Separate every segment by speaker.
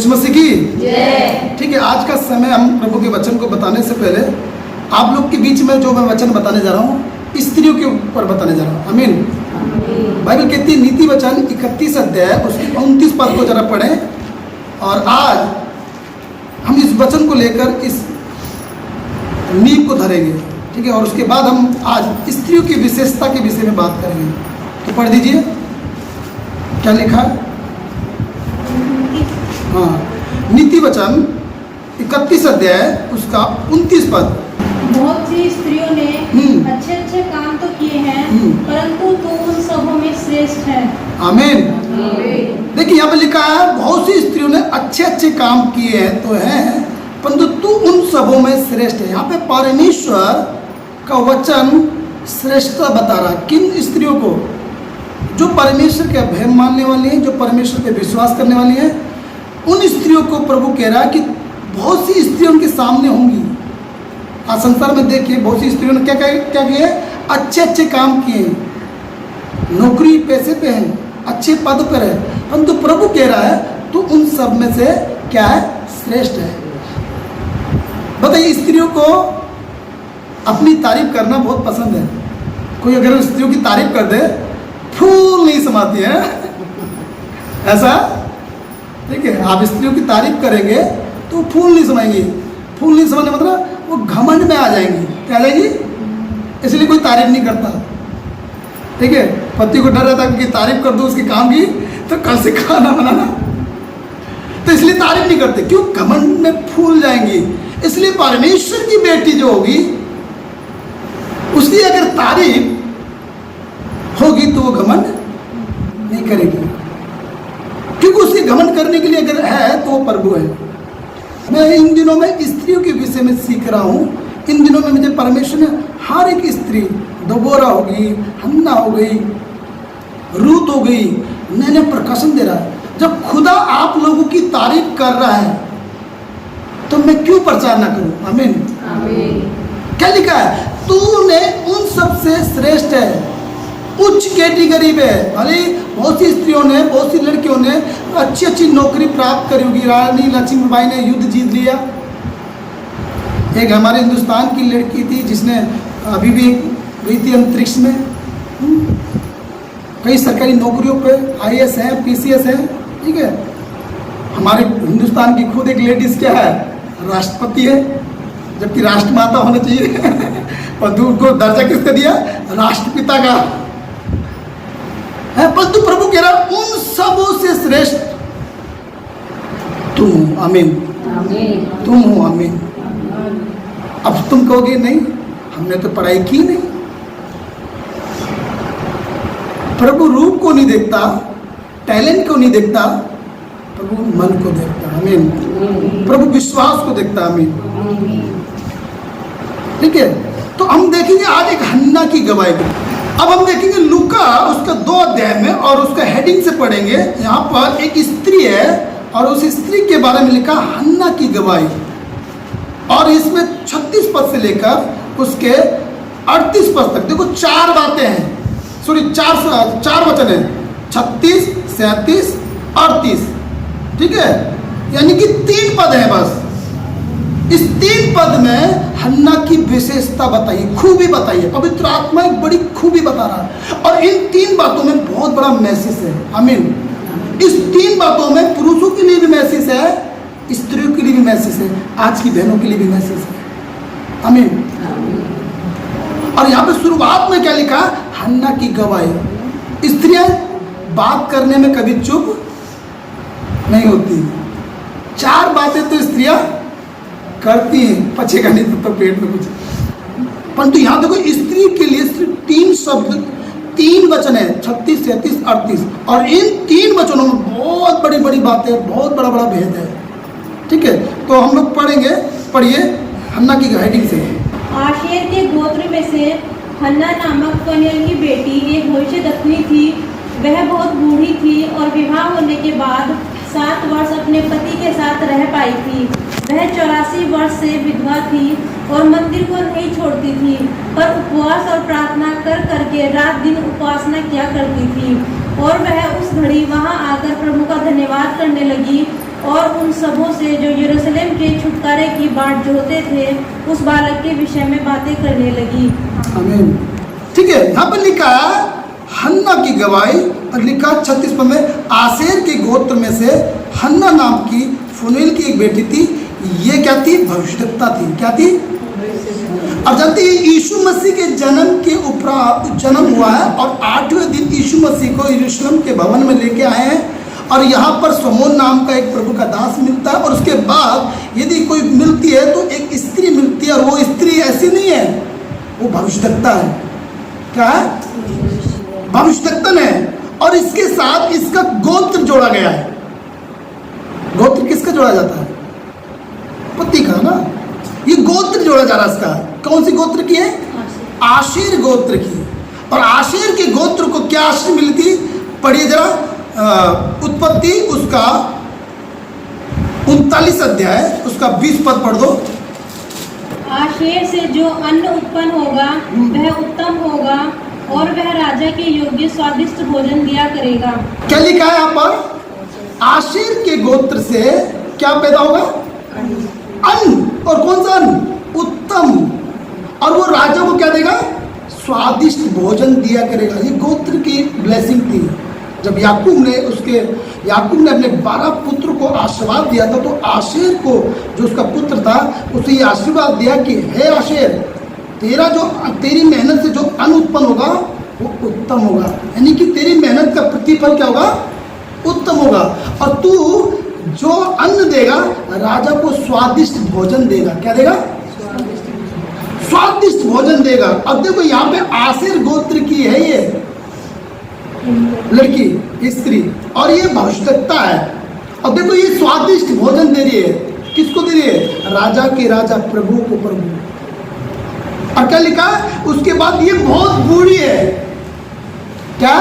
Speaker 1: यीशु मसीह की जय। ठीक है, आज का समय हम प्रभु के वचन को बताने से पहले आप लोग के बीच में जो मैं वचन बताने जा रहा हूँ स्त्रियों के ऊपर बताने जा रहा हूँ। आमीन। बाइबल कहती है नीति वचन 31 अध्याय उसकी 29 पद को जरा पढ़ें। और आज हम इस वचन को लेकर इस नींव को धरेंगे। ठीक है, और उसके बाद हम आज स्त्रियों की विशेषता के विषय में बात करेंगे। तो पढ़ दीजिए क्या लिखा है। हाँ, नीति वचन 31 अध्याय उसका 29 पद।
Speaker 2: बहुत सी स्त्रियों ने अच्छे अच्छे काम तो किए हैं, परंतु तू उन सबों में श्रेष्ठ है। आमीन।
Speaker 1: देखिए यहाँ पे लिखा है बहुत सी स्त्रियों ने अच्छे अच्छे काम किए हैं तो हैं, परंतु तू उन सबों में श्रेष्ठ है। यहाँ पे परमेश्वर का वचन श्रेष्ठता बता रहा है किन स्त्रियों को, जो परमेश्वर के भय मानने वाली हैं, जो परमेश्वर पे विश्वास करने वाली हैं। उन स्त्रियों को प्रभु कह रहा है कि बहुत सी स्त्रियां उनके सामने होंगी। आज संसार में देखिए बहुत सी स्त्रियों ने क्या किए, अच्छे अच्छे काम किए, नौकरी पैसे पे हैं, अच्छे पद पर है, परंतु प्रभु कह रहा है तो उन सब में से क्या है, श्रेष्ठ है। बताइए, स्त्रियों को अपनी तारीफ करना बहुत पसंद है। कोई अगर स्त्रियों की तारीफ कर दे फूल नहीं समाती है ऐसा। ठीक है, आप स्त्रियों की तारीफ करेंगे तो फूल नहीं समाएंगी। फूल नहीं समाने मतलब वो घमंड में आ जाएंगी। क्या जाएगी, इसलिए कोई तारीफ नहीं करता। ठीक है, पति को डर रहता है कि तारीफ कर दो उसके काम की तो कल से खाना बनाना, तो इसलिए तारीफ नहीं करते। क्यों, घमंड में फूल जाएंगी। इसलिए परमेश्वर की बेटी जो होगी उसकी अगर तारीफ होगी तो वो घमंड नहीं करेगी, क्योंकि उसके घमंड करने के लिए अगर है तो वो प्रभु है। मैं इन दिनों में स्त्रियों के विषय में सीख रहा हूँ। इन दिनों में मुझे परमेश्वर ने हर एक स्त्री, दबोरा हो गई, हन्ना हो गई, रूत हो गई, नए नए प्रकाशन दे रहा है। जब खुदा आप लोगों की तारीफ कर रहा है तो मैं क्यों प्रचार ना करूँ। आमीन। क्या लिखा है, तूने उन सबसे श्रेष्ठ है, उच्च कैटेगरी पे है। भले बहुत सी स्त्रियों ने, बहुत सी लड़कियों ने अच्छी अच्छी नौकरी प्राप्त करी होगी। रानी लक्ष्मीबाई ने युद्ध जीत लिया। एक हमारे हिंदुस्तान की लड़की थी जिसने अभी भी गई थी अंतरिक्ष में। कई सरकारी नौकरियों पे IAS है, PCS है। ठीक है, हमारे हिंदुस्तान की खुद एक लेडीज क्या है, राष्ट्रपति है, जबकि राष्ट्रमाता होना चाहिए और उनको दर्जा किसका दिया, राष्ट्रपिता का है। परंतु प्रभु कह रहा उन सबों से श्रेष्ठ तुम हो। आमीन। तुम हो। आमीन। अब तुम कहोगे नहीं, हमने तो पढ़ाई की नहीं। प्रभु रूप को नहीं देखता, टैलेंट को नहीं देखता, प्रभु मन को देखता। आमीन। प्रभु विश्वास को देखता। आमीन। ठीक है, तो हम देखेंगे आज एक हन्ना की गवाही। अब हम देखेंगे लूका उसका 2 अध्याय में और उसका हेडिंग से पढ़ेंगे। यहाँ पर एक स्त्री है और उस स्त्री के बारे में लिखा हन्ना की गवाही। और इसमें 36 पद से लेकर उसके 38 पद तक देखो 4 बातें हैं, सॉरी 4 वचन है, 36, 37, 38। ठीक है, यानी कि 3 पद है बस। इस 3 पद में हन्ना की विशेषता बताइए, खूबी बताइए। पवित्र आत्मा एक बड़ी खूबी बता रहा है और इन 3 बातों में बहुत बड़ा मैसेज है। आमीन। इस 3 बातों में पुरुषों के लिए भी मैसेज है, स्त्रियों के लिए भी मैसेज है, आज की बहनों के लिए भी मैसेज है। आमीन। और यहाँ पे शुरुआत में क्या लिखा, हन्ना की गवाही। स्त्रियां बात करने में कभी चुप नहीं होती। 4 बातें तो स्त्रियां करती हैं, पचेगा नहीं तो पेट में कुछ। परंतु यहाँ देखो स्त्री के लिए सिर्फ 3 शब्द, 3 वचन है, 36, 37, 38। और इन 3 वचनों में बहुत बड़ी बड़ी बातें, बहुत बड़ा बड़ा भेद है। ठीक है, तो हम लोग पढ़ेंगे। पढ़िए हन्ना की हेडिंग से।
Speaker 2: आशेर के गोत्र में से हन्ना नामक पनिएल की बेटी एक भविष्यद्वक्ता थी। वह बहुत बूढ़ी थी और विवाह होने के बाद 7 वर्ष अपने पति के साथ रह पाई थी। वह 84 वर्ष से विधवा थी और मंदिर को नहीं छोड़ती थी, पर उपवास और प्रार्थना कर करके रात दिन उपासना किया करती थी। और वह उस घड़ी वहां आकर प्रभु का धन्यवाद करने लगी और उन सबों से जो यरूशलेम के छुटकारे की बाट जोहते थे उस बालक के विषय में बातें करने लगी।
Speaker 1: आमीन। ठीक है, यहाँ पर लिखा है हन्ना की गवाही, और लिखा 36 पद में आसेर के गोत्र में से हन्ना नाम की फुनूएल की एक बेटी थी। ये क्या थी? भविष्यवक्ता थी। क्या थी? अब जानते हैं यीशु मसीह के जन्म के उपरांत जन्म हुआ है और 8वें दिन यीशु मसीह को यरूशलेम के भवन में लेके आए हैं और यहाँ पर शमौन नाम का एक प्रभु का दास मिलता है। और उसके बाद यदि कोई मिलती है तो एक स्त्री मिलती है, और वो स्त्री ऐसी नहीं है, वो भविष्यवक्ता है। क्या है? भविष्यवक्ता है। और इसके साथ इसका गोत्र जोड़ा गया है। गोत्र किसका जोड़ा जाता है? पति का ना। ये गोत्र जोड़ा जा रहा है इसका। कौन सी गोत्र की है? आशेर गोत्र की। और आशेर के गोत्र को क्या आशीष मिली थी? पढ़िए जरा उत्पत्ति उसका 39 अध्याय उसका 20 पद पढ़ दो।
Speaker 2: आशेर से जो अन्न उत्पन्न होगा वह उत्तम होगा और वह राजा के योग्य स्वादिष्ट भोजन दिया करेगा।
Speaker 1: क्या लिखा है यहाँ पर? आशेर के गोत्र से क्या पैदा होगा? अन्न। और कौन सा अन्न? उत्तम। और वो राजा को क्या देगा? स्वादिष्ट भोजन दिया करेगा। ये गोत्र की ब्लेसिंग थी। जब याकूब ने अपने 12 पुत्र को आशीर्वाद दिया था, तो आशेर को जो उसका पुत्र था उसे ये आशीर्वाद दिया कि हे आशेर, तेरी मेहनत से जो अन्न उत्पन्न होगा वो उत्तम होगा। यानी कि तेरी मेहनत का प्रतिफल क्या होगा? उत्तम होगा। और तू जो अन्न देगा राजा को स्वादिष्ट भोजन देगा। क्या देगा? स्वादिष्ट भोजन देगा। अब देखो यहाँ पे आशेर गोत्र की है ये लड़की, स्त्री, और ये भविष्यवक्ता है। अब देखो ये स्वादिष्ट भोजन दे रही है। किसको दे रही है? राजा के राजा, प्रभु को प्रभु। और क्या लिखा है उसके बाद? ये बहुत बूढ़ी है। क्या?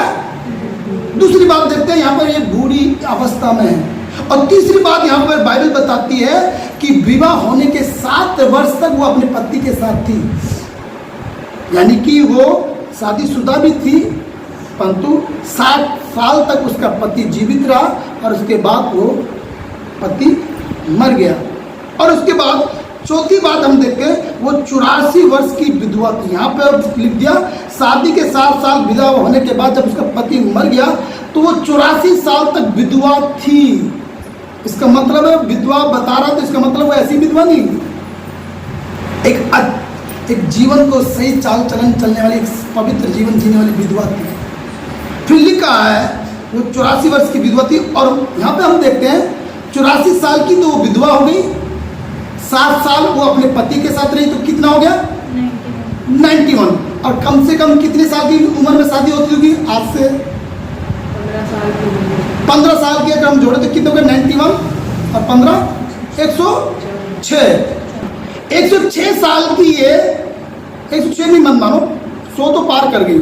Speaker 1: दूसरी बात देखते हैं यहाँ पर, ये बूढ़ी अवस्था में है। और तीसरी बात यहाँ पर बाइबल बताती है कि विवाह होने के 7 वर्ष तक वो अपने पति के साथ थी। यानी कि वो शादीशुदा भी थी, परंतु 60 साल तक उसका पति जीवित रहा और उसके बाद वो पति मर गया। और उसके बाद चौथी बात हम देखें, वो 84 वर्ष की विधवा थी। यहाँ पे लिख दिया शादी के 7 साल विधवा होने के बाद जब उसका पति मर गया तो वो 84 साल तक विधवा थी। इसका मतलब है विधवा बता रहा, तो इसका मतलब वो ऐसी विधवा नहीं, एक जीवन को सही चाल चलन चलने वाली, एक पवित्र जीवन जीने वाली विधवा थी। फिर लिखा है वो 84 वर्ष की विधवा थी। और यहाँ पे हम देखते हैं 84 साल की तो वो विधवा हो गई, 7 साल वो अपने पति के साथ रही, तो कितना हो गया? 91। और कम से कम कितने साल की उम्र में शादी होती होगी? आज से 15 साल की अगर हम जोड़े तो कितने हो गए? 91 और 15 106। 106 साल की ये, 106 नहीं मन मानो, 100 तो पार कर गई।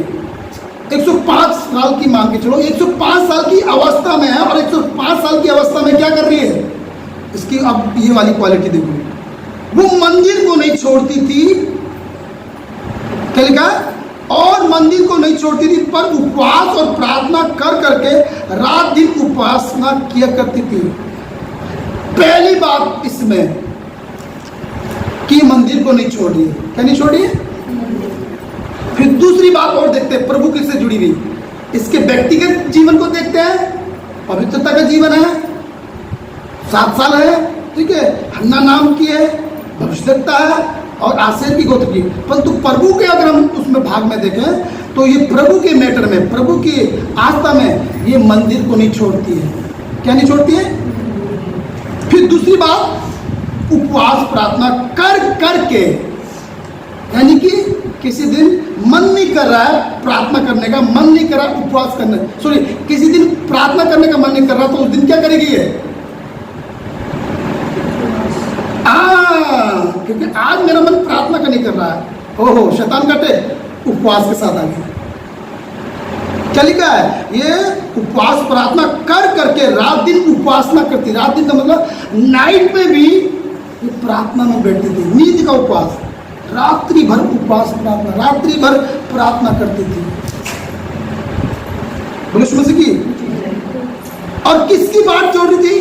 Speaker 1: 105 साल की मान के चलो, 105 साल की अवस्था में है। और 105 साल की अवस्था में क्या कर रही है? इसकी अब ये वाली क्वालिटी देखो, वो मंदिर को नहीं छोड़ती थी। क्या लिखा? और मंदिर को नहीं छोड़ती थी, पर उपवास और प्रार्थना कर करके रात दिन उपासना किया करती थी। पहली बात इसमें कि मंदिर को नहीं छोड़ रही है। क्या नहीं छोड़ रही है? फिर दूसरी बात और देखते हैं, प्रभु किससे जुड़ी हुई, इसके व्यक्तिगत जीवन को देखते हैं। पवित्रता का जीवन है, 7 साल है, ठीक है, हन्ना नाम की है, भविष्यवक्ता है और आशेर की गोत्र की। परंतु प्रभु के अगर हम उसमें भाग में देखें तो ये प्रभु के मैटर में, प्रभु की आस्था में ये मंदिर को नहीं छोड़ती है। क्या नहीं छोड़ती है? फिर दूसरी बात, उपवास प्रार्थना कर करके, यानी कि किसी दिन मन नहीं कर रहा है प्रार्थना करने का, मन नहीं कर रहा उपवास करने, सॉरी किसी दिन प्रार्थना करने का मन नहीं कर रहा, तो उस दिन क्या करेगी ये? क्योंकि आज मेरा मन प्रार्थना का नहीं कर रहा है, ओहो शैतान कटे, उपवास के साथ आ गया। क्या लिखा है? ये उपवास प्रार्थना कर करके रात दिन उपासना करती। रात दिन का मतलब नाइट में भी ये प्रार्थना में बैठती थी, नींद का उपवास, रात्रि भर उपवास प्रार्थना, रात्रि भर प्रार्थना करती थी। बोलो मसीह की। और किसकी बात जोड़ रही थी?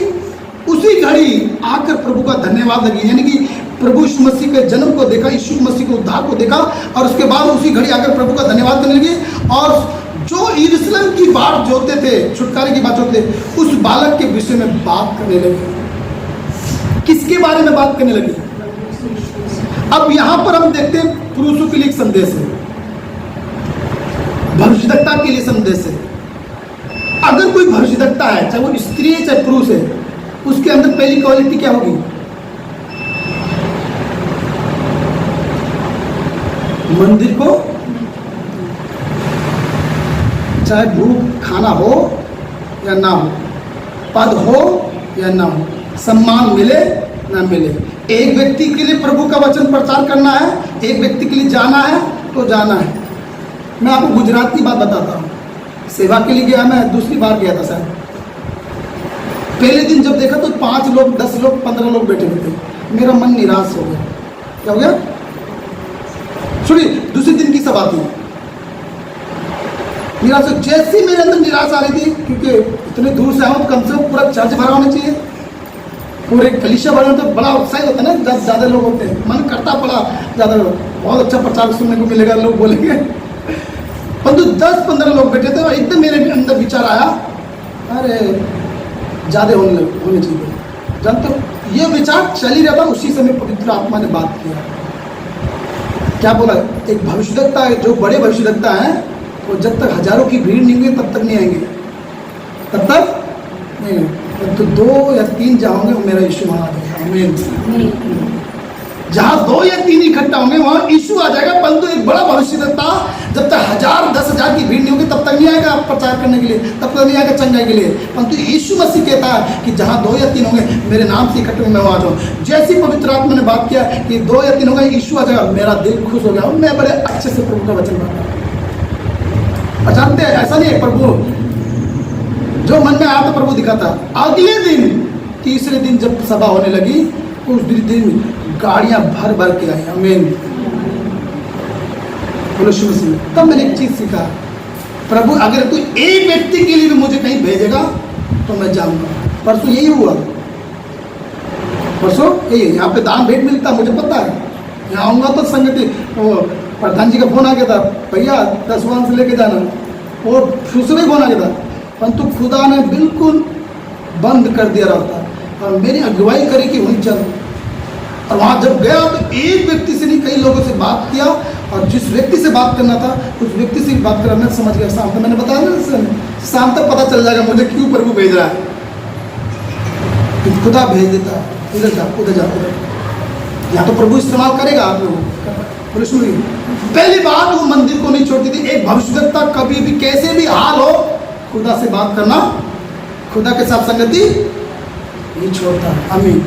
Speaker 1: उसी घड़ी आकर प्रभु का धन्यवाद लगी, यानी कि प्रभु यीशु मसीह के जन्म को देखा, यीशु मसीह के उद्धार को देखा, और उसके बाद उसी घड़ी आकर प्रभु का धन्यवाद करने लगी। और जो यरूशलेम की बात जोते थे, छुटकारे की बात जोते थे, उस बालक के विषय में बात करने लगे। किसके बारे में बात करने लगी? अब यहां पर हम देखते हैं पुरुषों के लिए एक संदेश है, भविष्यद्वक्ता के लिए संदेश है। अगर कोई भविष्यद्वक्ता है, चाहे वो स्त्री है चाहे पुरुष है, उसके अंदर पहली क्वालिटी क्या होगी? मंदिर को, चाहे भूख खाना हो या ना हो, पद हो या ना हो, सम्मान मिले ना मिले, एक व्यक्ति के लिए प्रभु का वचन प्रचार करना है, एक व्यक्ति के लिए जाना है तो जाना है। मैं आपको गुजरात की बात बताता हूँ। सेवा के लिए गया, मैं दूसरी बार गया था सर। पहले दिन जब देखा तो 5 लोग 10 लोग 15 लोग बैठे हुए थे, मेरा मन निराश हो गया। क्या हो गया? सुनिए, दूसरे दिन की सब आती है निराश। जैसी मेरे अंदर निराश आ रही थी, क्योंकि इतने दूर से आऊँ, कम से कम पूरा चर्च भरा होना चाहिए, पूरे कलीसिया भरा, तो बड़ा उत्साहित होता है ना, ज़्यादा लोग होते हैं, मन करता बड़ा ज़्यादा, बहुत अच्छा प्रचार सुनने को मिलेगा, लोग बोलेंगे। परंतु 10-15 लोग बैठे थे और एकदम मेरे अंदर विचार आया, अरे ज़्यादा होने चाहिए। जानते हो, ये विचार चल ही रहा था, उसी समय पवित्र आत्मा ने बात किया। क्या बोला? एक भविष्यद्वक्ता है, जो बड़े भविष्यद्वक्ता हैं, वो जब तक हजारों की भीड़ नहीं होगी तब तक नहीं आएंगे, तब तक नहीं। तो 2 या 3 जाओगे, मेरा यीशु वहाँ आ जाएगा। आमीन। जहाँ 2 या 3 इकट्ठा होंगे वहाँ यीशु आ जाएगा। परंतु एक बड़ा भविष्यद्वक्ता जब तक 1000-10,000 की भीड़ नहीं होगी तब तक नहीं आएगा प्रचार करने के लिए, तब तक नहीं आएगा चंगाई के लिए। परंतु यीशु मसीह कहता है कि जहाँ 2 या 3 होंगे मेरे नाम से इकट्ठे मैं वहाँ आ जाऊँ। जैसी पवित्र आत्मा ने बात किया कि 2 या 3 होंगे, यीशु आ जाएगा, मेरा दिल खुश हो गया, मैं बड़े अच्छे से प्रभु का वचन पढ़ा। और जानते हैं, ऐसा नहीं है, प्रभु जो मन में आया था प्रभु दिखाता। अगले दिन, तीसरे दिन जब सभा होने लगी, उस दिन गाड़ियां भर भर के आई। आमीन। बोलो यीशु मसीह। तब मैंने एक चीज सीखा, प्रभु अगर कोई एक व्यक्ति के लिए भी मुझे कहीं भेजेगा तो मैं जाऊंगा। परसों यही हुआ, परसों यही, यहाँ पे दान भेंट मिलता, मुझे पता है। यहाँ आऊँगा तो संगति, वो प्रधान जी का फोन आ गया था, भैया 10 वाहन से लेके जाना, और दूसरे फोन आ गया था, परंतु खुदा ने बिल्कुल बंद कर दिया रहता और मेरी अगुवाई करी कि वहीं चल। और वहाँ जब गया तो एक व्यक्ति से नहीं, कई लोगों से बात किया, और जिस व्यक्ति से बात करना था उस व्यक्ति से बात करा। मैं समझ गया, शाम तक मैंने बताया ना, शाम तक पता चल जाएगा मुझे क्यों प्रभु भेज रहा है। कि खुदा भेज देता है, इधर जा उधर जा उधर, या तो प्रभु इस्तेमाल करेगा आप लोगों को। सुनिए, पहली बात वो मंदिर को नहीं छोड़ती थी। एक भविष्यद्वक्ता कभी भी कैसे भी हाल हो, खुदा से बात करना, खुदा के साथ संगति नहीं छोड़ता। आमीन।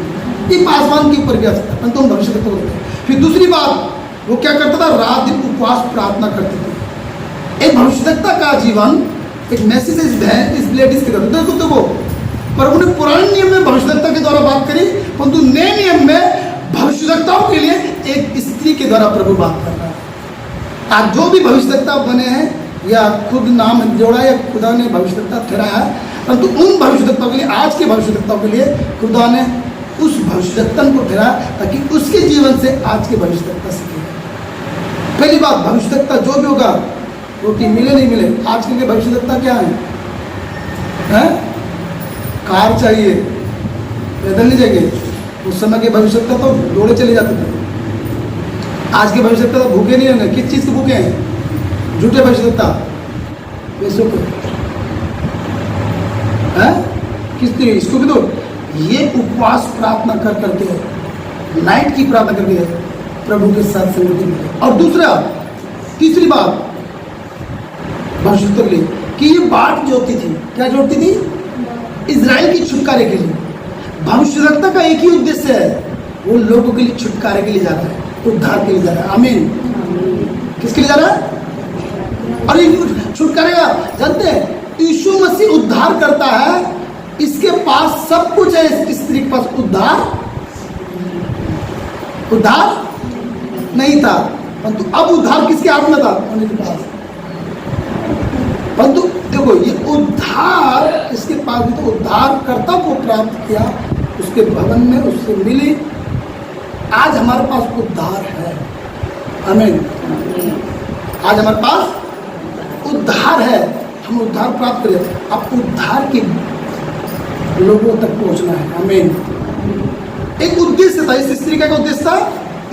Speaker 1: ये पासवान के ऊपर भी आ सकता है, तुम भविष्यद्वक्ता होते हैं। फिर दूसरी बात, वो क्या करता था? रात दिन उपवास प्रार्थना करते थे। एक भविष्यद्वक्ता का जीवन एक मैसेज है इस लेडीज के द्वारा। देखो प्रभु ने पुराने नियम में भविष्यद्वक्ता के द्वारा बात करी, परंतु नए नियम में भविष्यद्वक्ताओं के लिए एक स्त्री के द्वारा प्रभु बात कर रहा है। आज जो भी भविष्यद्वक्ता बने हैं, या खुद नाम जोड़ा या खुदा ने भविष्यद्वक्ता ठहराया है, परंतु उन भविष्यद्वक्ताओं के लिए, आज के भविष्यद्वक्ताओं के लिए खुदा ने उस भविष्यद्वक्ता को ठहराया ताकि उसके जीवन से आज के भविष्यद्वक्ता सीखे। पहली बात, भविष्यद्वक्ता जो भी होगा, रोटी मिले नहीं मिले, आज के लिए भविष्यद्वक्ता क्या है? कार चाहिए, पैदल नहीं जाएंगे। उस समय के भविष्यद्वक्ता तो दौड़े चले जाते थे। आज के भविष्यद्वक्ता तो भूखे नहीं रहने। किस चीज़ के भूखे हैं? झूठे भविष्यद्वक्ता, पैसों को है, किस लिए? इसको भी तो ये उपवास प्रार्थना कर करके, नाइट की प्रार्थना करके प्रभु के साथ संगति में। और दूसरा, तीसरी बात भविष्यद्वक्ता के लिए कि ये बाट जोड़ती थी। क्या जोड़ती थी? इजराइल की छुटकारे के लिए। भविष्यद्वक्ता का एक ही उद्देश्य है, वो लोगों के लिए छुटकारे के लिए जा रहा है, उद्धार के लिए जा रहा है। आमीन। किसके लिए जा रहा है? और ये छुटकारे का जानते हैं, यीशु मसीह उद्धार करता है। इसके पास सब कुछ है, इस स्त्री के पास उद्धार नहीं था, परंतु अब उद्धार किसके हाथ में था? उनके पास। परंतु देखो, ये उद्धार इसके पास भी तो उद्धारकर्ता को प्राप्त किया, उसके भवन में उससे मिली। आज हमारे पास उद्धार है, आमीन। आज हमारे पास उद्धार है, हम उद्धार प्राप्त करें। अब उद्धार के लोगों तक पहुंचना है, आमीन। एक उद्देश्य था इस स्त्री का, उद्देश्य था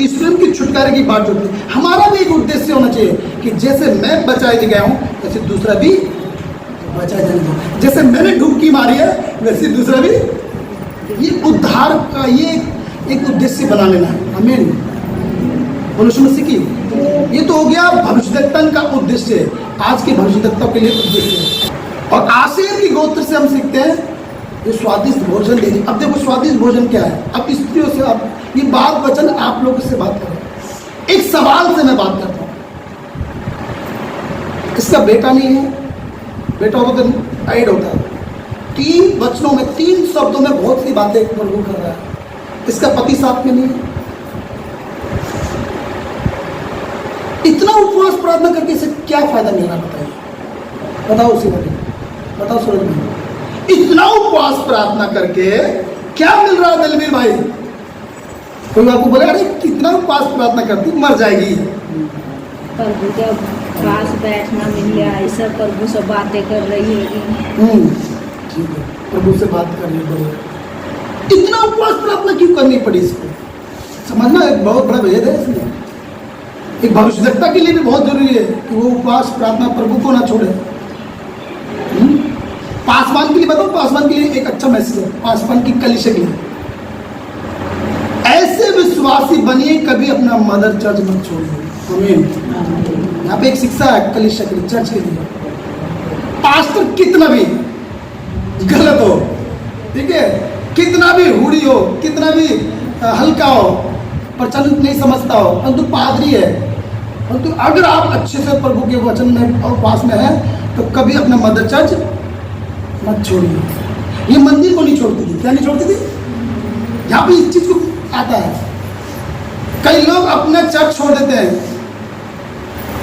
Speaker 1: ईश्वर की छुटकारे की बात होती है। हमारा भी एक उद्देश्य होना चाहिए कि जैसे मैं बचाए गया हूं वैसे दूसरा भी बचाया जाएगा। जैसे मैंने डुबकी मारी है वैसे दूसरा भी। ये उद्धार का ये एक उद्देश्य बना लेना है, आमीन। मनुष्य मसीह की ये तो हो गया भविष्यद्वक्ता का उद्देश्य। आज के भविष्यद्वक्ता के लिए उद्देश्य है। और आशेर की गोत्र से हम सीखते हैं ये स्वादिष्ट भोजन देनी। अब देखो स्वादिष्ट भोजन क्या है। अब स्त्रियों से अब ये बात वचन आप लोगों से बात करें। एक सवाल से मैं बात करता हूँ, इसका बेटा नहीं है, बेटा होता तो ऐड होता। 3 वचनों में 3 शब्दों में बहुत सी बातें प्रभु कर रहा है। इसका पति साथ में नहीं है। इतना उपवास प्रार्थना करके इसे क्या फायदा मिल रहा बताइए, बताओ उसी बारे में, बताओ सूरज भाई। इतना उपवास प्रार्थना करके क्या मिल रहा है दलवीर भाई? कोई आपको बोले अरे कितना उपवास प्रार्थना करती मर जाएगी।
Speaker 3: प्रभु के पास बैठना मिल गया, ऐसा प्रभु से बातें कर रही है।
Speaker 1: ठीक है, प्रभु से बात करनी पड़ी। इतना उपवास प्रार्थना क्यों करनी पड़ी? इसको समझना एक बहुत बड़ा भेद है इसमें। एक भविष्यद्वक्ता के लिए भी बहुत जरूरी है कि वो उपवास प्रार्थना प्रभु को ना छोड़े। पासवान के लिए बताओ, पासवान के लिए एक अच्छा मैसेज है, पासवान की कलीसिया के लिए। ऐसे विश्वासी बनिए कभी अपना मदर चर्च मत छोड़िए, आमीन। यहाँ पे एक शिक्षा है कलीसिया के लिए, चर्च के लिए। पास्टर कितना भी गलत हो, ठीक है, कितना भी हुड़ी हो, कितना भी हल्का हो, प्रचलित नहीं समझता हो, परंतु पादरी है, परंतु अगर आप अच्छे से प्रभु के वचन में और पास में है तो कभी अपना मदर चर्च मत छोड़िए। ये मंदिर को नहीं छोड़ती थी, क्या नहीं छोड़ती थी? यहाँ पे इस चीज को आता है। कई लोग अपना चर्च छोड़ देते हैं,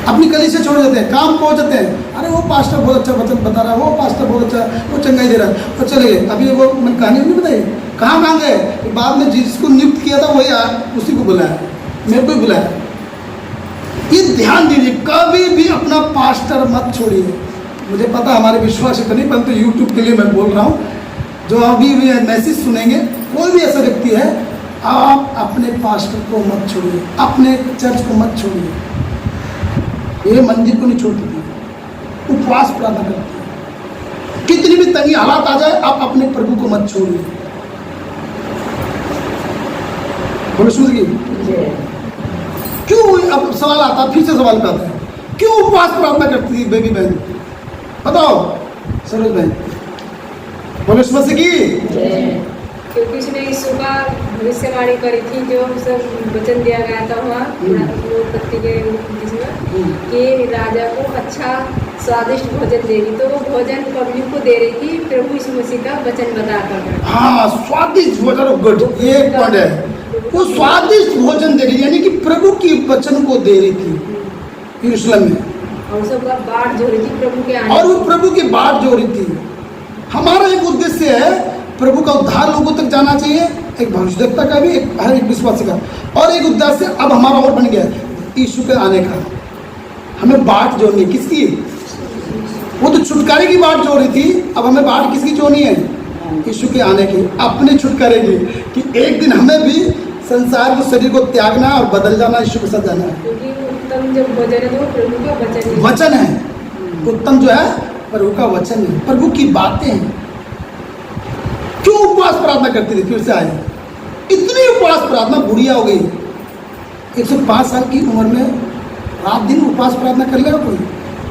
Speaker 1: अपनी कलीसिया छोड़ देते हैं, काम पहुंच जाते हैं। अरे वो पास्टर बहुत अच्छा वचन बता रहा है, वो पास्टर बहुत अच्छा, वो चंगाई दे रहा है, वो चले गए। अभी वो मैंने कहानी नहीं बताई, कहाँ गए? बाद में जिसको नियुक्त किया था वही उसी को बुलाया, मेरे को ही बुलाया। ये ध्यान दीजिए, कभी भी अपना पास्टर मत छोड़िए। मुझे पता हमारे विश्वास इतना नहीं, परंतु यूट्यूब के लिए मैं बोल रहा हूँ। जो अभी भी मैसेज सुनेंगे, कोई भी ऐसा व्यक्ति है, आप अपने पास्टर को मत छोड़िए, अपने चर्च को मत छोड़िए। ये मंदिर को नहीं छोड़ती थी, उपवास प्रार्थना करती है। कितनी भी तंगी हालात आ जाए, आप अपने प्रभु को मत छोड़िए। बोलो सुन की क्यों? अब सवाल आता, फिर से सवाल आता है, क्यों उपवास प्रार्थना करती थी बेबी बहन? बताओ सरोज बहन, बोलो मसीह की।
Speaker 4: क्योंकि उसने यीशु का भविष्यवाणी करी थी, जो सब वचन दिया गया था वहाँ उत्पत्ति के जिसमें कि राजा को अच्छा स्वादिष्ट भोजन देगी, तो वो भोजन पब्लिक को दे रही थी प्रभु यीशु मसीह का वचन बताकर।
Speaker 1: हाँ, स्वादिष्ट भोजन, गुड, ये एक पॉइंट है। वो स्वादिष्ट भोजन दे रही, यानी कि प्रभु की वचन को दे रही थी यरूशलेम में,
Speaker 4: और सबका बाट जो रही थी प्रभु के आने,
Speaker 1: और वो प्रभु की बाट जो रही थी। हमारा एक उद्देश्य है प्रभु का उद्धार लोगों तक जाना चाहिए, एक भविष्यद्वक्ता का भी, एक हर एक विश्वासी का। और एक उद्देश्य अब हमारा और बन गया यीशु के आने का। हमें बाट जोड़नी, किसकी? वो तो छुटकारे की बाट जोड़ रही थी, अब हमें बाट किसकी जोड़नी है? यीशु के आने की, अपने छुटकारे की, कि एक दिन हमें भी संसार को, शरीर को त्यागना और बदल जाना, यीशु के साथ जाना है।
Speaker 4: क्योंकि उत्तम जो भोजन है तो वो प्रभु का
Speaker 1: वचन है। उत्तम जो है प्रभु का वचन है, प्रभु की बातें हैं। क्यों उपवास प्रार्थना करती थी? फिर से आए, इतनी उपवास प्रार्थना बुढ़िया हो गई। 105 साल की उम्र में रात दिन उपवास प्रार्थना कर लेगा कोई?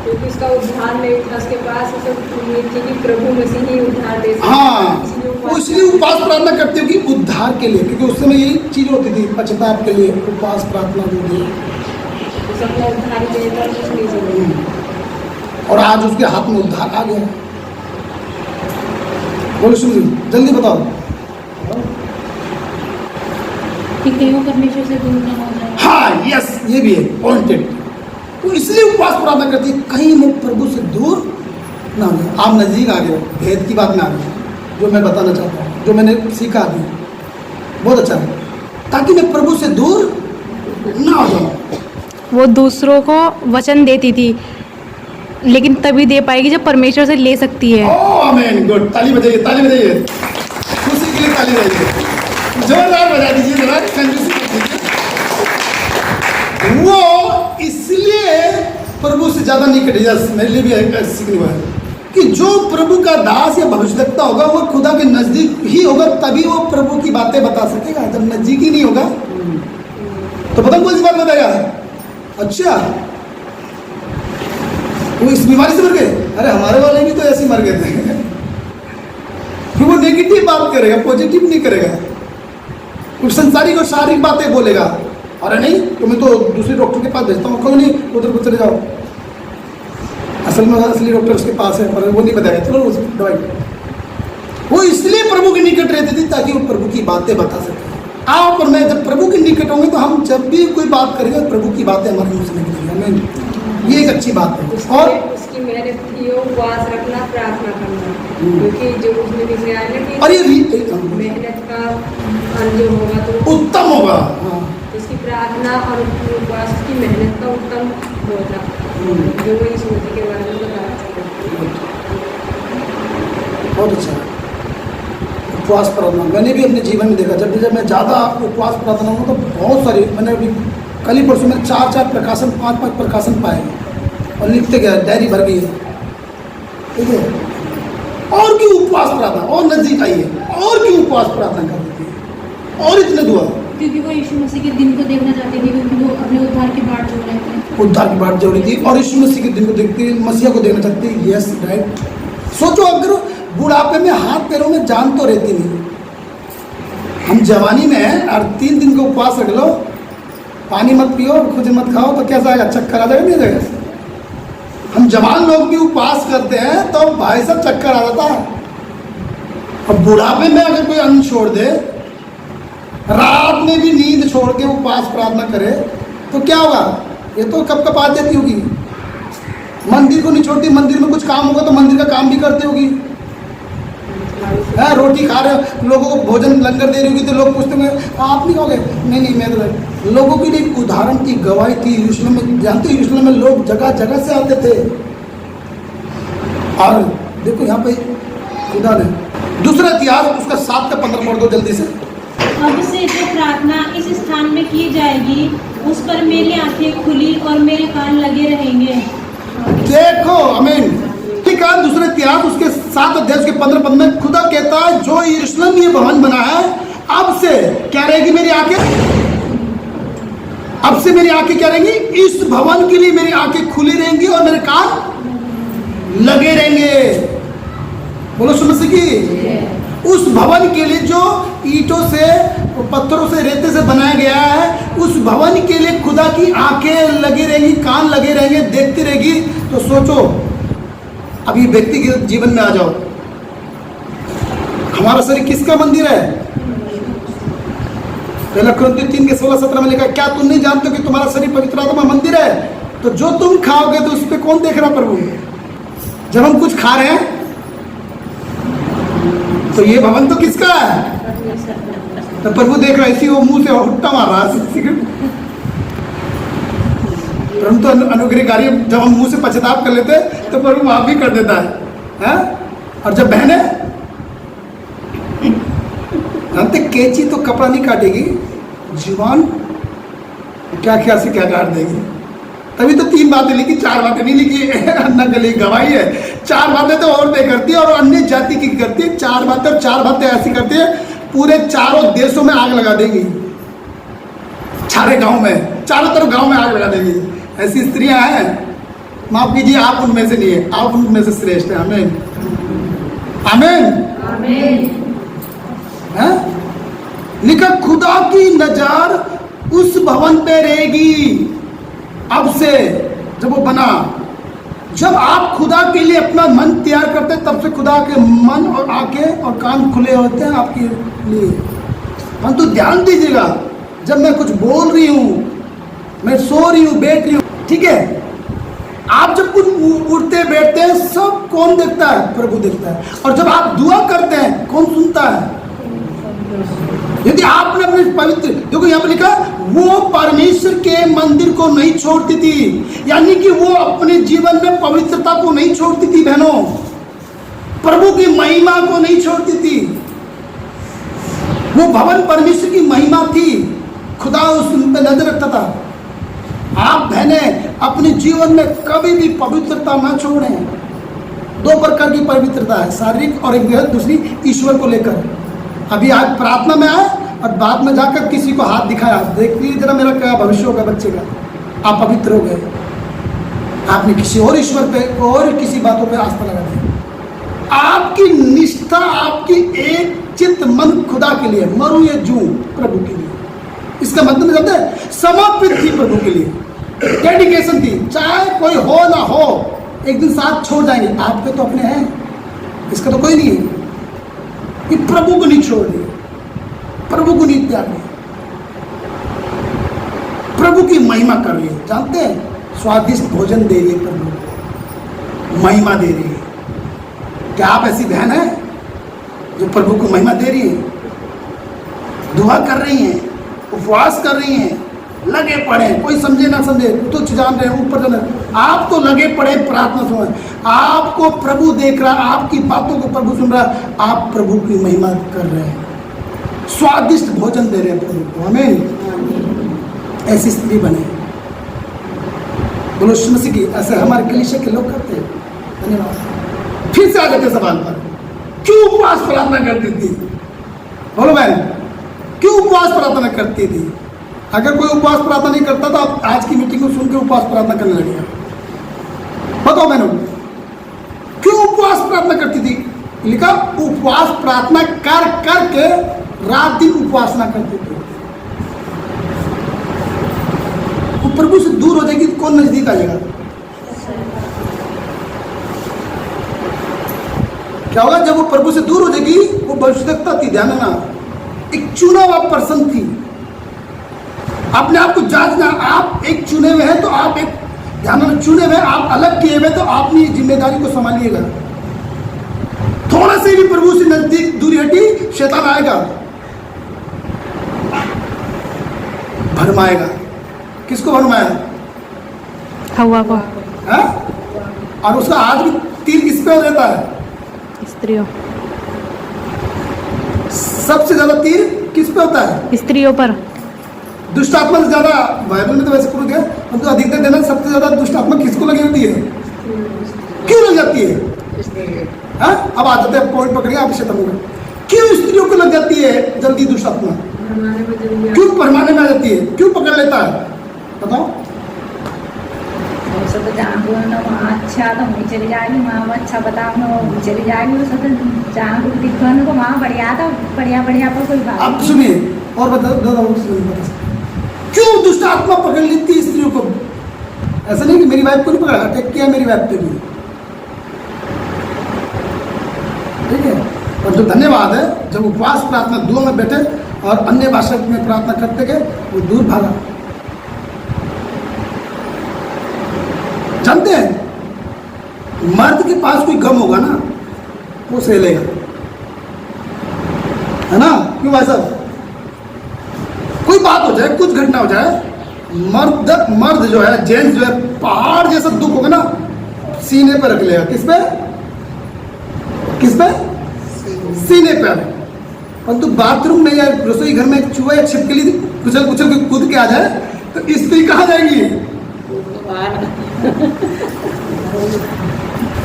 Speaker 4: क्योंकि उसका उद्धार नहीं था, उसके पास उम्मीद थी कि प्रभु मसीह ही उद्धार दे सकते।
Speaker 1: हाँ, वो इसलिए उपवास प्रार्थना करती हो कि उद्धार के लिए, क्योंकि उस समय यही चीज होती थी, पश्चाताप के लिए उपवास प्रार्थना होती है।
Speaker 4: अपना उद्धार ही देता है, कुछ नहीं चाहिए।
Speaker 1: और आज उसके हाथ में उद्धार आ गया। बोलो सुन, जल्दी बताओ।
Speaker 2: कि कहीं परमेश्वर से दूर ना हो जाए।
Speaker 1: हाँ, यस, ये भी है पॉइंटेड। तो इसलिए उपवास प्रार्थना करती है, कहीं मैं प्रभु से दूर ना हो। आप नजदीक आ गए, भेद की बात में आ गए, जो मैं बताना चाहता हूँ। जो मैंने सीखा अभी, बहुत अच्छा है, ताकि मैं प्रभु से दूर ना हो जाऊँ।
Speaker 5: वो दूसरों को वचन देती थी, लेकिन तभी दे पाएगी जब परमेश्वर से ले सकती है।
Speaker 1: ओह आमीन, गुड, ताली बजाइए, ताली बजाइए, खुशी के लिए ताली बजाइए, जोरदार बजा दीजिए जरा, कंजूसी मत कीजिए। वो इसलिए प्रभु से ज्यादा नहीं कटेगा। मेरे लिए भी सीखने हुआ है कि जो प्रभु का दास या भविष्यवक्ता होगा वो खुदा के नजदीक ही होगा, तभी वो प्रभु की बातें बता सकेगा। जब नजदीक ही नहीं होगा तो पता कौन सी बात बताएगा। अच्छा वो इस बीमारी से मर गए, अरे हमारे वाले भी तो ऐसे ही मर गए थे। फिर वो नेगेटिव बात करेगा, पॉजिटिव नहीं करेगा। कुछ संसारिक और शारीरिक बातें बोलेगा, अरे नहीं तुम्हें तो दूसरे डॉक्टर के पास भेजता हूँ, क्यों नहीं उधर को चले जाओ, असल में असली डॉक्टर उसके पास है, पर वो नहीं बताएगा, चलो उस दवाई। वो इसलिए प्रभु के निकट रहती थी ताकि वो प्रभु की बातें बता सके। आप और मैं जब प्रभु के निकट होंगे तो हम जब भी कोई बात करेंगे प्रभु की बातें हमारे मुंह से निकलेंगी। हमें ये एक अच्छी बात है। और
Speaker 4: उसकी मेहनत थी वो उपवास रखना, प्रार्थना करना, क्योंकि जो उसमें लिख रहा है ना कि
Speaker 1: और ये
Speaker 4: मेहनत का फल जो होगा तो
Speaker 1: उत्तम होगा। हाँ,
Speaker 4: उसकी प्रार्थना और उपवास की मेहनत का उत्तम होगा, जो वो इस मोदी के बारे में बताया।
Speaker 1: बहुत अच्छा है उपवास प्रार्थना। मैंने भी अपने जीवन में देखा, जब मैं ज़्यादा उपवास प्रार्थना हूँ तो बहुत सारी, मैंने अभी कल ही परसों में 4 प्रकाशन 5 प्रकाशन पाए और लिखते गया, डायरी भर गई है। ठीक है, और क्यों उपवास प्रार्थना, और नजदीक आइए, और क्यों उपवास प्रार्थना कर देती है, और इतने दुआ।
Speaker 2: क्योंकि वो यीशु मसीह के दिन को देखना चाहते थे, क्योंकि वो अपने उद्धार की बाट जोड़ रहे थे।
Speaker 1: उद्धार की बात जोड़ी थी और यीशु मसीह के दिन को देखती, मसीहा को देखना चाहती। Yes right. सोचो अगर बुढ़ापे में हाथ पैरों में जान तो रहती नहीं, हम जवानी में हैं और 3 दिन का उपवास रख लो, पानी मत पियो, कुछ मत खाओ, तो कैसा आएगा, चक्कर आ जाएगा नहीं जाएगा। हम जवान लोग भी उपवास करते हैं तो भाई साहब चक्कर आ जाता है। अब बुढ़ापे में अगर कोई अन्न छोड़ दे, रात में भी नींद छोड़ के उपवास प्रार्थना करे तो क्या होगा, ये तो कब कब आ जाती होगी। मंदिर को नहीं छोड़ती, मंदिर में कुछ काम होगा तो मंदिर का काम भी करती होगी। रोटी खा रहे हो, लोगों को भोजन लंगर दे रही होगी तो लोग पूछते होंगे आप नहीं खाओगे, नहीं मैं तो। लोगों के लिए एक उदाहरण की गवाही थी। यरूशलेम में, जानते हो यरूशलेम में लोग जगह जगह से आते थे। और देखो यहाँ पे खुदा ने दूसरा इतिहास उसका 7 का 15 पढ़ दो जल्दी से।
Speaker 2: अब से जो प्रार्थना इस स्थान में की जाएगी उस पर मेरी आंखें खुली और मेरे कान लगे रहेंगे।
Speaker 1: देखो आमीन। ठीक है, दूसरे इतिहास उसके 7 अध्याय के 15 पद में खुदा कहता है जो यरूशलेम ये भवन बना है, अब से क्या रहेगी मेरी आंखें, अब से मेरी आंखें क्या रहेंगी, इस भवन के लिए मेरी आंखें खुली रहेंगी और मेरे कान लगे रहेंगे। बोलो सुन सकी। उस भवन के लिए जो ईंटों से, पत्थरों से, रेते से बनाया गया है, उस भवन के लिए खुदा की आंखें लगी रहेंगी, कान लगे रहेंगे, देखती रहेगी। तो सोचो अभी व्यक्ति के जीवन में आ जाओ, हमारा शरीर किसका मंदिर है। पहला कुरिन्थियों 3 के 16-17 में लिखा, क्या तुम नहीं जानते कि तुम्हारा शरीर पवित्र आत्मा मंदिर है, तो जो तुम खाओगे तो उस पर कौन देख रहा प्रभु। जब हम कुछ खा रहे हैं तो ये भवन तो किसका है, तो प्रभु देख रहा है। इसी वो मुंह से हुट्टा मार रहा है। परंतु अनुग्रहकारी जब हम मुंह से पश्चाताप कर लेते तो प्रभु माफ भी कर देता है। और जब बहने जानते, कैंची तो कपड़ा नहीं काटेगी, जुबान क्या क्या से क्या काट देगी। तभी तो 3 बातें लिखी, 4 बातें नहीं लिखी। अन्ना गली गवाही है, 4 बातें तो औरतें करती है और अन्य जाति की करती है। 4 बातें, और 4 बातें ऐसी करती है पूरे चारों देशों में आग लगा देगी, सारे गांव में, चारों तरफ गांव में आग लगा देगी। ऐसी स्त्रियां हैं, माफ कीजिए आप उनमें से नहीं है, आप उनमें से श्रेष्ठ है। आमीन आमीन आमीन। लिखा खुदा की नजर उस भवन पे रहेगी अब से, जब वो बना। जब आप खुदा के लिए अपना मन तैयार करते हैं तब से खुदा के मन और आंखें और कान खुले होते हैं आपके लिए। परंतु ध्यान दीजिएगा, जब मैं कुछ बोल रही हूँ, मैं सो रही हूँ, बैठ रही हूँ, ठीक है, आप जब कुछ उठते बैठते हैं सब कौन देखता है, प्रभु देखता है। और जब आप दुआ करते हैं कौन सुनता है, यदि आपने अपने पवित्र, देखो यहाँ पर लिखा वो परमेश्वर के मंदिर को नहीं छोड़ती थी, यानी कि वो अपने जीवन में पवित्रता को नहीं छोड़ती थी बहनों, प्रभु की महिमा को नहीं छोड़ती थी। वो भवन परमेश्वर की महिमा थी, खुदा उस पर नजर रखता था। आप बहने अपने जीवन में कभी भी पवित्रता ना छोड़ें। दो प्रकार की पवित्रता है, शारीरिक और एक दूसरी ईश्वर को लेकर। अभी आज प्रार्थना में आए और बाद में जाकर किसी को हाथ दिखाया, देखिए जरा मेरा क्या भविष्य होगा बच्चे का, आप पवित्र हो गए। आपने किसी और ईश्वर पे और किसी बातों पे आस्था लगा दी। आपकी निष्ठा, आपकी एक चित्त मन खुदा के लिए, मरू ये जू प्रभु के लिए, इसका मतलब जानते हैं, समर्पित थी प्रभु के लिए, डेडिकेशन थी। चाहे कोई हो ना हो, एक दिन साथ छोड़ जाएंगे, आपके तो अपने हैं, इसका तो कोई नहीं है। कि प्रभु को नहीं छोड़ दिए, प्रभु को नहीं त्याग दिया, प्रभु की महिमा कर रही है। जानते हैं, स्वादिष्ट भोजन दे रही है प्रभु को, महिमा दे रही है। क्या आप ऐसी बहन है जो प्रभु को महिमा दे रही है, दुआ कर रही हैं, उपवास कर रही हैं, लगे पड़े, कोई समझे ना समझे, तुच्छ जान रहे हैं, ऊपर जान, आप तो लगे पड़े प्रार्थना सुन, आपको प्रभु देख रहा, आपकी बातों को प्रभु सुन रहा, आप प्रभु की महिमा कर रहे हैं, स्वादिष्ट भोजन दे रहे हैं प्रभु को। हमें ऐसी स्त्री बने, बोलो यीशु मसीह की। ऐसे हमारे कलीसिया के लोग करते हैं। धन्यवाद। फिर से आ जाते सवाल पर, क्यों उपवास प्रार्थना करती थी? बोलो बहन, क्यों उपवास प्रार्थना करती थी? अगर कोई उपवास प्रार्थना नहीं करता तो आप आज की मीटिंग को सुनकर उपवास प्रार्थना करने लगेगा। बताओ बहनों, क्यों उपवास प्रार्थना करती थी? लिखा उपवास प्रार्थना कर करके रात दिन उपासना करती थी। वो प्रभु से दूर हो जाएगी तो कौन नजदीक आ जाएगा? क्या होगा जब वो प्रभु से दूर हो जाएगी? वो भविष्यवक्ता थी, ध्यान ना, एक चुना हुआ पर्सन थी। अपने आप को जांचना, आप एक चुने हुए हैं तो आप एक, ध्यान में चुने हुए, आप अलग किए हुए तो आपने जिम्मेदारी को संभालिएगा। थोड़ा से भी प्रभु से नजदीक दूरी हटी, शैतान आएगा, भरमाएगा। किसको भरमाया?
Speaker 5: हवा को।
Speaker 1: है? और उसका आज भी तीर किस पे रहता है?
Speaker 5: स्त्रियों।
Speaker 1: सबसे ज्यादा तीर किस पे होता है?
Speaker 5: स्त्रियों पर।
Speaker 1: दुष्ट आत्मा से ज्यादा, बाइबल में तो वैसे पूरा गया, परंतु अधिकतर देना सबसे ज्यादा दुष्ट आत्मा किसको लगी होती है? क्यों लग जाती है? हाँ? अब आ जाते हैं पॉइंट पकड़िए, आप इसे तमूंगा। क्यों स्त्रियों को लग जाती है जल्दी दुष्ट आत्मा? क्यों भरमाने में आ जाती है? क्यों पकड़ लेता है? बताओ।
Speaker 3: सब जानबो ना, वहाँ अच्छा तो वहीं चली जाएगी, वहाँ अच्छा बताओ ना, वहीं चली जाएगी। वो सब जानबो दिखने को वहाँ बढ़िया था, बढ़िया बढ़िया पर कोई बात।
Speaker 1: आप सुनिए और बताओ, क्यों दुष्ट आत्मा पकड़ लेती है स्त्रियों को? ऐसा नहीं कि मेरी वाइफ को नहीं पकड़ा, अटैक किया मेरी वाइफ पे भी, ठीक है। और जो धन्यवाद है, जब उपवास प्रार्थना दुआ में बैठे और अन्य भाषा में प्रार्थना करते गए, वो दूर भागा। जानते हैं, मर्द के पास कोई गम होगा ना, वो सह लेगा, है ना? क्यों भाई साहब? कोई बात हो जाए, कुछ घटना हो जाए, मर्द जो है, जेंट्स जो है, पहाड़ जैसा दुख होगा ना, सीने पे रख लेगा। किस पे? किस पे? सीने पे। परंतु बाथरूम में या रसोई घर में एक चूहा या छिपकली कुचल कुचल के कूद के आ जाए तो स्त्री कहाँ जाएगी?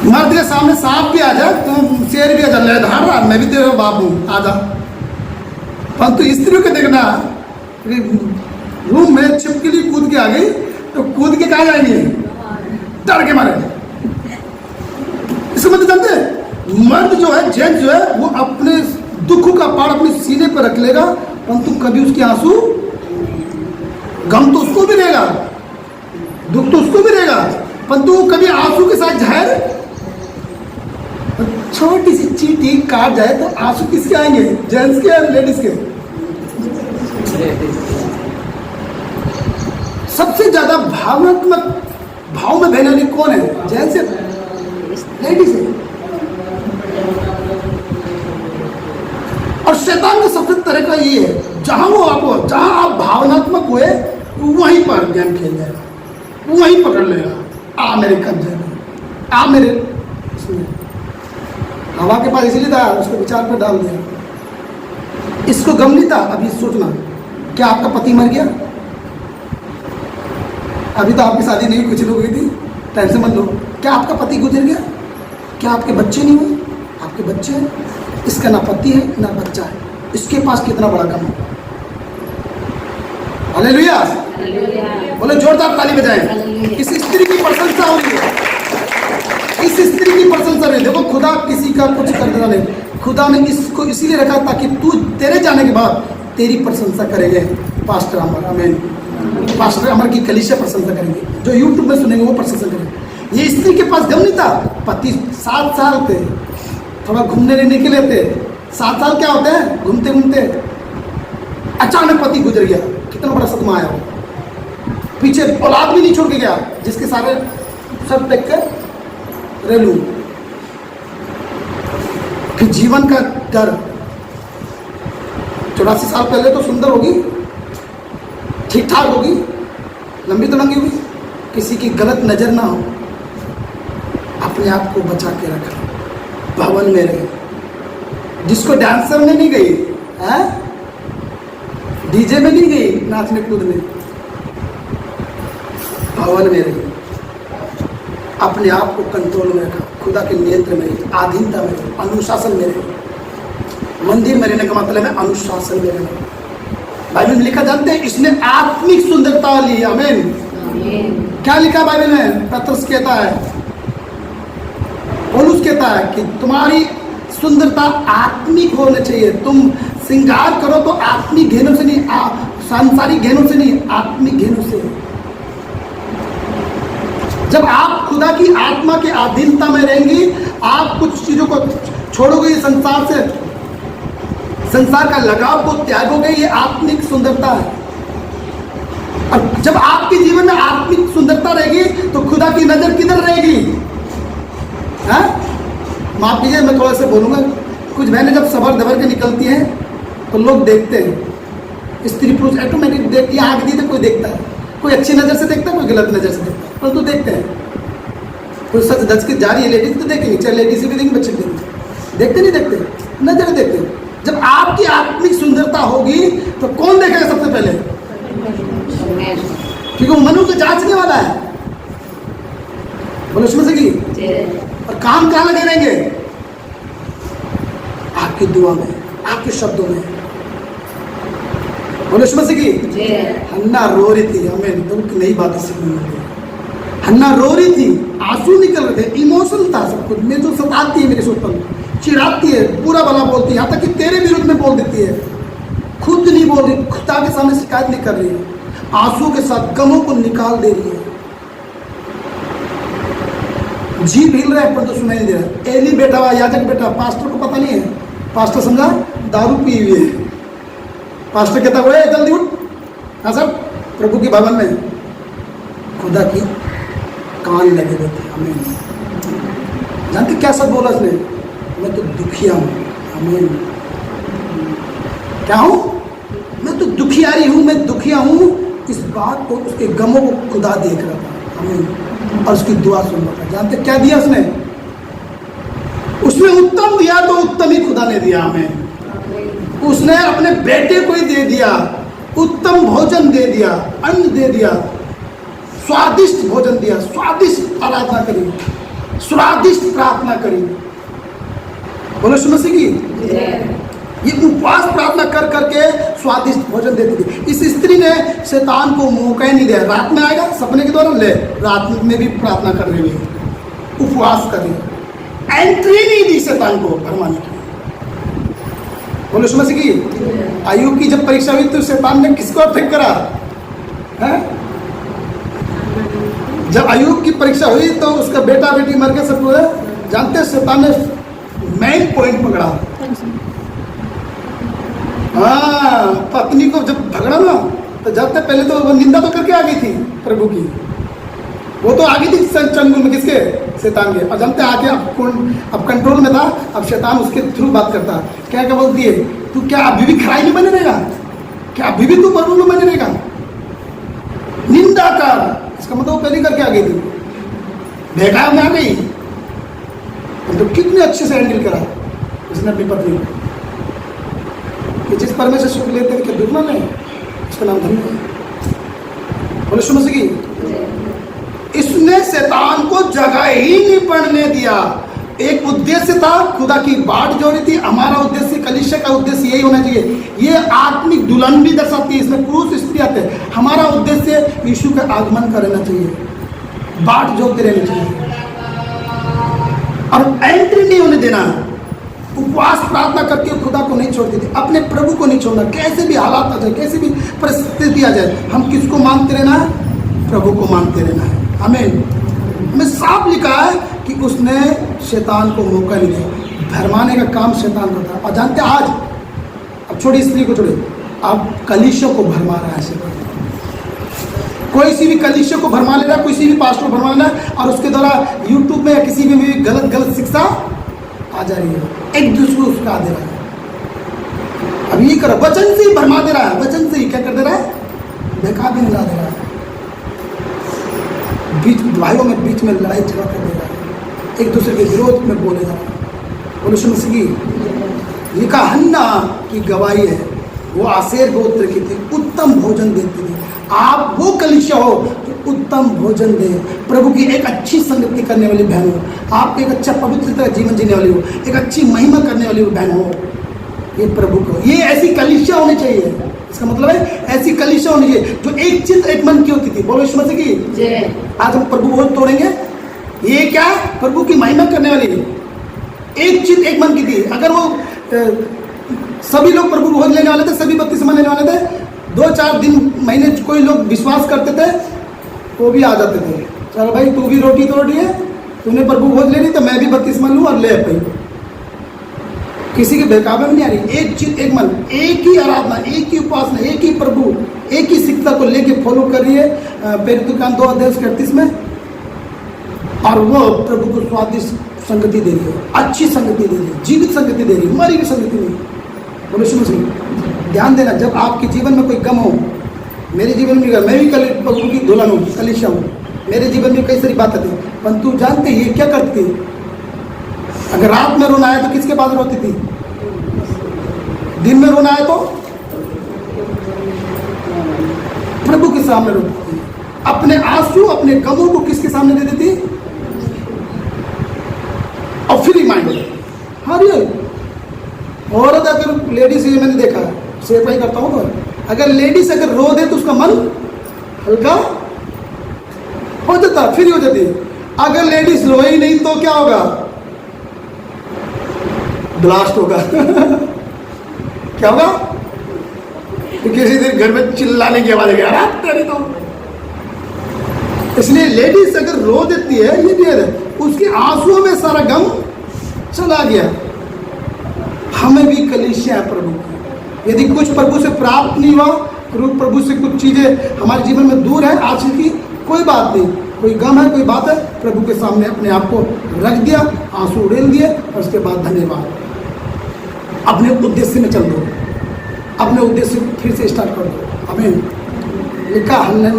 Speaker 1: मर्द के सामने सांप भी आ जाए तो शेर भी आ जाए, लहधार रहा, मैं भी तेरा बाप हूँ, आ जा। परंतु स्त्रियों को देखना, रूम में छिपकली कूद के आ गई तो कूद के कहाँ जाएंगे? डर के मारे। इसको मतलब जानते हैं, मर्द जो है, जेंट्स जो है, वो अपने दुख का पहाड़ अपने सीने पर रख लेगा, परंतु कभी उसके आंसू, गम तो उसको भी रहेगा, दुख तो उसको भी रहेगा, परंतु कभी आंसू के साथ जहर, छोटी सी चींटी काट जाए तो आंसू किसके आएंगे? जेंट्स के या लेडीज के? सबसे ज्यादा भावनात्मक भाव में बहने वाली कौन है? जेंट्स है, लेडीज है। और शैतान को सबसे तरह का ये है, जहाँ आप भावनात्मक हुए वहीं पर गेम खेल जाएगा, वहीं पकड़ लेगा, आ मेरे कब्जे में, आ मेरे इसमें। हवा के पास इसलिए था, उसको विचार पर डाल दिया, इसको गम नहीं था। अभी सोचना, क्या आपका पति मर गया? अभी तो आपकी शादी नहीं, कुछ लोग हुई थी, टेंशन मत लो। क्या आपका पति गुजर गया? क्या आपके बच्चे नहीं हुए? आपके बच्चे हैं, इसका ना पति है ना बच्चा है, इसके पास कितना बड़ा गम है। हालेलुया, बोले जोरदार ताली बजाएं। इस स्त्री की प्रशंसा हो रही है, इस स्त्री की प्रशंसा नहीं। देखो खुदा किसी का कुछ कर देना नहीं, खुदा ने इसको इसीलिए रखा ताकि तू तेरे जाने के बाद तेरी प्रशंसा करेंगे पास्टर अमर, आमीन। पास्टर अमर की कलीसिया प्रशंसा करेंगे, जो यूट्यूब में सुनेंगे वो प्रशंसा करेंगे। ये स्त्री के पास गम नहीं था, पति 7 साल थे, थोड़ा घूमने रहने के लिए थे। 7 साल क्या होते हैं, घूमते घूमते अचानक पति गुजर गया, कितना बड़ा सदमा आया। पीछे औलाद भी नहीं छोड़ के गया, जिसके सारे सब देख कर रेलू। फिर जीवन का डर, 84 साल पहले तो सुंदर होगी, ठीक ठाक होगी, लंबी तो लंबी हुई, किसी की गलत नजर ना हो, अपने आप को बचा के रखा, भवन में रहे। जिसको डांसर में नहीं गई है, डीजे में नहीं गई, नाचने कूदने, भवन में रही, अपने आप को कंट्रोल में रखा, खुदा के नियंत्रण में रही, अधीनता में रही, अनुशासन में रही। मंदिर में रहने का मतलब है अनुशासन में रहना। बाइबल में लिखा, जानते हैं, इसने आत्मिक सुंदरता ली, आमीन। क्या लिखा बाइबल में? पतरस कहता है, पौलुस कहता है कि तुम्हारी सुंदरता आत्मिक होना चाहिए। तुम श्रृंगार करो तो आत्मिक घेनों से नहीं, सांसारिक घेनों से नहीं, आत्मिक घेनों से। जब आप खुदा की आत्मा के अधीनता में रहेंगी, आप कुछ चीजों को छोड़ोगे, संसार से, संसार का लगाव को त्यागोगे, ये आत्मिक सुंदरता है। और जब आपके जीवन में आत्मिक सुंदरता रहेगी तो खुदा की नजर किधर रहेगी? हाँ, माफ कीजिए, मैं थोड़ा सा बोलूंगा। कुछ बहनें जब सबर दबर के निकलती हैं तो लोग देखते हैं, स्त्री पुरुष ऑटोमेटिक देखती है, आगे दी तो कोई देखता है, कोई अच्छी नज़र से देखता है, कोई गलत नज़र से देखता है, पर तो देखते हैं। कोई सच धच के जा रही है लेडीज तो देखेंगे, चाहे लेडीज भी देखेंगे, बच्चे देखेंगे, देखते नहीं देखते, नजर देखते। जब आपकी आत्मिक सुंदरता होगी तो कौन देखेगा सबसे पहले? क्योंकि वो मनु को जांचने वाला है। बोलो उसमें से की, और काम कहाँ लगे रहेंगे? आपकी दुआ में, आपके शब्दों में। बोलो उसमें से की। हन्ना रो रही थी, हमें दुख नई बातें सीखने मिली। हन्ना रो रही थी, आंसू निकल रहे थे, इमोशनल था सब कुछ। मैं जो सताती है मेरे से ऊपर, चिढ़ाती है, पूरा भला बोलती है, यहाँ तक कि तेरे विरुद्ध में बोल देती है, खुद नहीं बोल रही, खुदा के सामने शिकायत नहीं कर रही है, आंसू के साथ गमों को निकाल दे रही है। जीभ हिल रहा है पर तो सुनाई नहीं दे रहा। एली बैठा हुआ, याजक बैठा, पास्टर को पता नहीं है, पास्टर समझा दारू पी हुई है। पास्टर कहता हुआ जल्दी उठ, हाँ सर, प्रभु के भवन में खुदा की कान लगे हुए थे। हमें जानते क्या सब बोला उसने? मैं तो दुखिया हूँ, हमें क्या हूँ? मैं तो दुखियारी हूँ, मैं दुखिया हूँ। इस बात को, उसके गमों को खुदा देख रहा था, हमें, और उसकी दुआ सुन रहा था। जानते क्या दिया उसने? उसने उत्तम दिया तो उत्तम ही खुदा ने दिया हमें। उसने अपने बेटे को ही दे दिया, उत्तम भोजन दे दिया, अन्न दे दिया, स्वादिष्ट भोजन दिया, स्वादिष्ट आराधना करी, स्वादिष्ट प्रार्थना करी। बोलो सुमसी की, ये उपवास प्रार्थना कर करके स्वादिष्ट भोजन देती थी। इस स्त्री ने शैतान को मौका ही नहीं दिया। रात में आएगा सपने के दौरान, ले रात में भी प्रार्थना कर रही है, उपवास कर रही, एंट्री नहीं दी शैतान को भरमाने की। बोलो सुमसी की। आयु की जब परीक्षा हुई तो शैतान ने किसको अटैक करा है? जब अयूब की परीक्षा हुई तो उसका बेटा बेटी मर गए सब लोग। जानते हैं शैतान ने मेन पॉइंट पकड़ा। हाँ, पत्नी को जब झगड़ा ना तो जाते पहले तो वो निंदा तो करके आ गई थी प्रभु की, वो तो आगे थी चंगुल में, किसके? शैतान के। और जानते आके अब कंट्रोल में था, अब शैतान उसके थ्रू बात करता। क्या क्या बोलती है, तू क्या अभी भी खराई नहीं बने रहेगा? क्या अभी भी तू प्रभु में बने रहेगा? निंदा कर, इसका मतलब वो पहले करके आ गई थी, बेकार में आ गई। तो कितने अच्छे से हैंडल करा उसने अपनी पत्नी को, कि जिस परमेश्वर सुख लेते थे, क्या दुख ना नहीं, उसका नाम धन्य है। बोले सुनो सकी, इसने शैतान को जगह ही नहीं पड़ने दिया। एक उद्देश्य था, खुदा की बाट जोड़ी थी। हमारा उद्देश्य, कलीसिया का उद्देश्य यही होना चाहिए। ये आत्मिक दुल्हन भी दर्शाती है, इसमें पुरुष स्त्री आते हैं। हमारा उद्देश्य यीशु का आगमन करना चाहिए, बाट जोड़ते रहनी चाहिए, और एंट्री नहीं होने देना। उपवास प्रार्थना करके खुदा को नहीं छोड़ते थे, अपने प्रभु को नहीं छोड़ना। कैसे भी हालात आ जाए, कैसे भी परिस्थिति आ जाए, हम किसको मानते रहना है? प्रभु को मानते रहना है। आमीन। हमें साफ लिखा है कि उसने शैतान को मौका नहीं दिया। भरमाने का काम शैतान करता है। और जानते आज, अब छोड़ी स्त्री को, छोड़े, अब कलीसिया को भरमा रहा है शैतान। कोई सी भी कलीसिया को भरमा ले रहा है, किसी भी पास्टर को भरमा ले रहा है, और उसके द्वारा यूट्यूब में या किसी में भी गलत शिक्षा आ जा रही है, एक दूसरे को उसका दे रहा है। अब ये कर वचन से ही भरमा दे रहा है, वचन से ही क्या कर दे रहा है? बेकार भी मिला दे रहा है, बीच भाइयों में बीच में लड़ाई झगड़ा कर दे रहा है, एक दूसरे के विरोध में बोले जा रहा है। बोलो सुन सकी, लिखा हन्ना की गवाही है, वो आसेर गोत्र की थी, उत्तम भोजन देती थी। आप वो कलीसिया हो जो उत्तम भोजन दे, प्रभु की एक अच्छी संगति करने वाली बहन हो, आप एक अच्छा पवित्र तरह जीवन जीने वाली हो, एक अच्छी महिमा करने वाली बहन हो। ये प्रभु को, ये ऐसी कलीसिया होनी चाहिए। इसका मतलब है ऐसी कलीसिया होनी चाहिए जो एक चित्त एक मन की होती थी। बोलो यीशु मसीह की। आज हम प्रभु भोज तोड़ेंगे, ये क्या है? प्रभु की महिमा करने वाली एक चित्त एक मन की थी। अगर वो सभी लोग प्रभु भोज लेने वाले थे, सभी बपतिस्मा लेने वाले थे, 2-4 दिन महीने कोई लोग विश्वास करते थे, वो भी आ जाते थे। चलो भाई, तू भी रोटी तो रोटी है, तूने प्रभु भोज लेनी तो मैं भी बपतिस्मा लूँ और ले भाई। किसी के बहकावे में नहीं आ रही। एक चित्त एक मन, एक ही आराधना, एक ही उपासना, एक ही प्रभु, एक ही शिक्षा को लेके फॉलो कर रही है। पेरुकान 2:38 में, और वो प्रभु को स्वादिष्ट संगति दे रही है, अच्छी संगति दे रही है, जीवित संगति दे रही है, मरी हुई संगति नहीं। बोलो सुनो सुनो, ध्यान देना, जब आपके जीवन में कोई गम हो, मेरे जीवन में मैं भी कल प्रभु की दुल्हन हूँ, कलीसिया हूँ, मेरे जीवन में कई सारी बातें थी, परंतु जानते ये क्या करती थी? अगर रात में रोना है तो किसके पास रोती थी? दिन में रोना है तो प्रभु के सामने रोती थी। अपने आंसू, अपने गमों को किसके सामने दे देती? और फ्री माइंड हो जाती। हाँ रे, औरत अगर लेडीज, ये मैंने देखा है, सेवा ही करता हूँ, तो अगर लेडीज अगर रो दे तो उसका मन हल्का हो जाता, फ्री हो जाती है। अगर लेडीज रोए ही नहीं तो क्या होगा? ब्लास्ट होगा। क्या होगा? किसी दिन घर में चिल्लाने की आवाज आएगी, तो इसलिए लेडीज अगर रो देती है, ये भी है, उसके आंसुओं में सारा गम चला गया। हमें भी कलीसिया है प्रभु की। यदि कुछ प्रभु से प्राप्त नहीं हुआ, प्रभु से कुछ चीजें हमारे जीवन में दूर है आज की, कोई बात नहीं, कोई गम है, कोई बात है, प्रभु के सामने अपने आप को रख दिया, आंसू उड़ेल दिए, और उसके बाद धन्यवाद, अपने उद्देश्य में चल दो, अपने उद्देश्य फिर से स्टार्ट कर दो। आमीन। लिखा हन्ना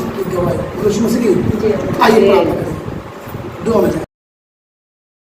Speaker 1: की गवाही। यीशु मसीह की। आइए प्रार्थना करें, दुआ में जाएं।